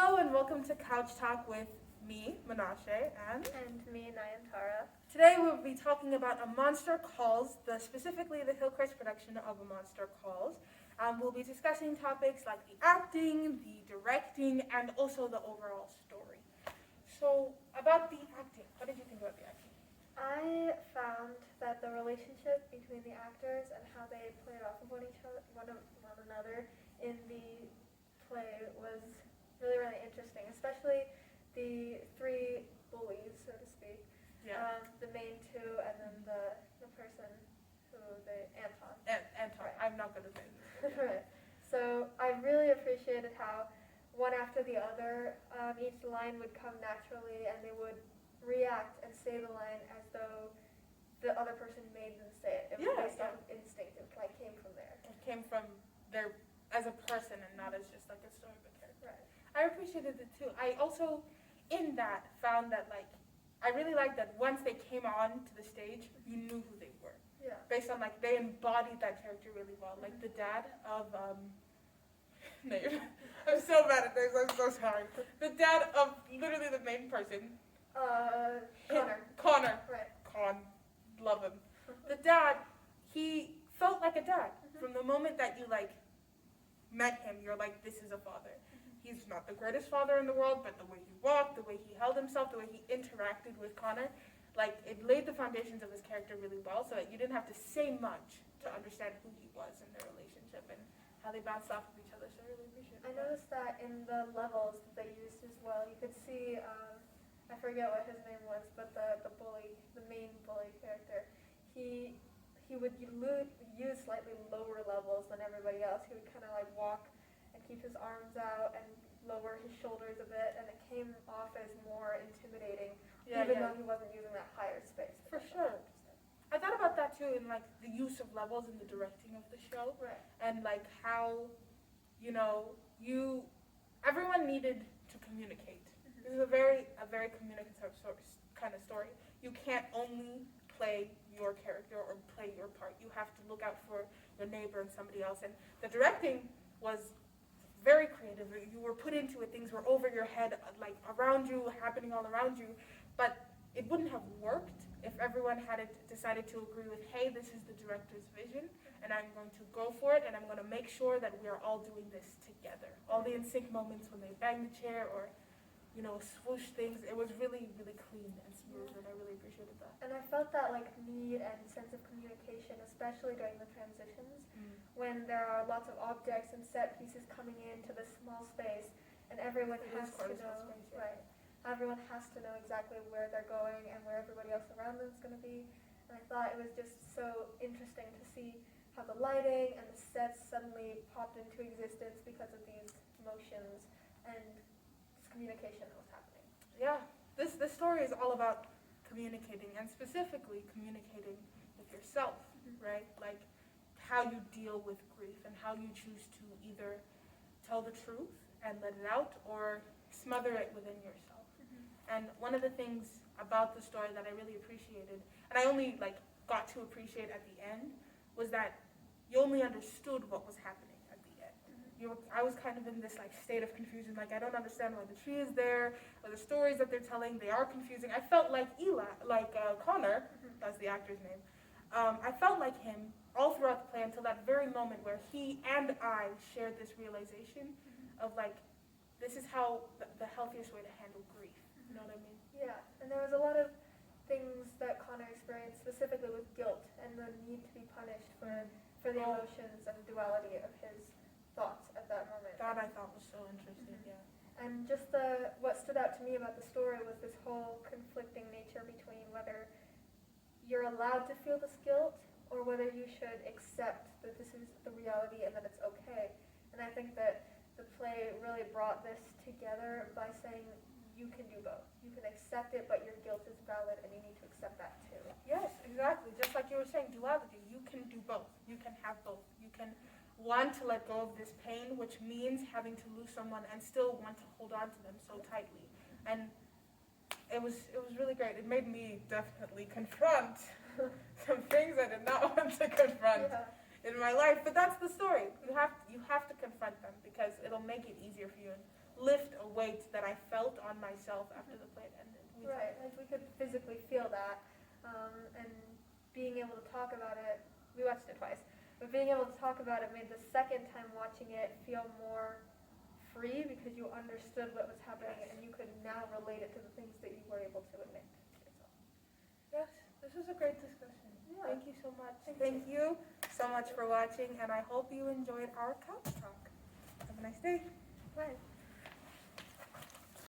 Hello and welcome to Couch Talk with me, Menashe, and me, Nayantara. today we'll be talking about A Monster Calls, specifically the Hillcrest production of A Monster Calls. We'll be discussing topics like the acting, the directing, and also the overall story. So, about the acting, what did you think about the acting? I found that the relationship between the actors and how they played off of one another in the play was really interesting, especially the three bullies, so to speak. The main two, and then the person who Anton. Anton. Right. I'm not going to say this. Right. So I really appreciated how one after the other, each line would come naturally, and they would react and say the line as though the other person made them say it. It was based off of instinct. It came from there. It came from their as a person and not as just like a storybook character. Right. I appreciated it too. I also, in that, found that I really liked that once they came on to the stage, you knew who they were. Yeah. Based on they embodied that character really well. Like the dad of names. I'm so bad at names. I'm so sorry. The dad of literally the main person. Connor. Connor. Right. Con. Love him. The dad, he felt like a dad. From the moment that you met him, you're like, this is a father. He's not the greatest father in the world, but the way he walked, the way he held himself, the way he interacted with Connor, it laid the foundations of his character really well, so that you didn't have to say much to understand who he was in their relationship and how they bounced off of each other. So I really appreciate it. I noticed that in the levels that they used as well, you could see, I forget what his name was, but the bully, the main bully character, he would use slightly lower levels than everybody else. He would kind of walk and keep his arms out and lower his shoulders a bit, and it came off as more intimidating, even though he wasn't using that higher space. For sure. I thought about that too in the use of levels in the directing of the show. Right. And how, everyone needed to communicate. This is a very communicative kind of story. You can't only play your character or play your part. You have to look out for your neighbor and somebody else. And the directing was very creative. You were put into it. Things were over your head, around you, happening all around you. But it wouldn't have worked if everyone had decided to agree with, hey, this is the director's vision, and I'm going to go for it, and I'm going to make sure that we are all doing this together. All the in sync moments when they bang the chair or swoosh things, it was really, really clean and smooth, and I really appreciated that. And I felt that need and sense of communication, especially during the transitions, when there are lots of objects and set pieces coming into this small space, and everyone has to know. Right. Everyone has to know exactly where they're going and where everybody else around them is going to be. And I thought it was just so interesting to see how the lighting and the sets suddenly popped into existence because of these motions and this communication that was happening. Yeah, this story is all about communicating, and specifically communicating with yourself, right? How you deal with grief and how you choose to either tell the truth and let it out or smother it within yourself. And one of the things about the story that I really appreciated, and I only got to appreciate at the end, was that you only understood what was happening at the end. I was kind of in this state of confusion. I don't understand why the tree is there, or the stories that they're telling, they are confusing. I felt like Connor, that's the actor's name. I felt like him all throughout the play until that very moment where he and I shared this realization of this is how the healthiest way to handle grief. You know what I mean? Yeah, and there was a lot of things that Connor experienced, specifically with guilt and the need to be punished for the emotions and duality of his thoughts at that moment. That I thought was so interesting, yeah. And just what stood out to me about the story was this whole conflicting nature between whether you're allowed to feel this guilt or whether you should accept that this is the reality and that it's okay. And I think that the play really brought this together by saying you can do both. You can accept it, but your guilt is valid, and you need to accept that too. Yes, exactly. Just like you were saying, duality. You can do both. You can have both. You can want to let go of this pain, which means having to lose someone, and still want to hold on to them so tightly. And it was really great. It made me definitely confront some things I did not want to confront in my life. But that's the story. You have to confront them because it'll make it easier for you. And lift a weight that I felt on myself after the play ended. Right, like we could physically feel that, and being able to talk about it, we watched it twice, but being able to talk about it made the second time watching it feel more free because you understood what was happening and you could now relate it to the things that you were able to admit to yourself. Yes, this was a great discussion. Yeah. Thank you so much. Thank you so much for watching, and I hope you enjoyed our couch talk. Have a nice day. Right.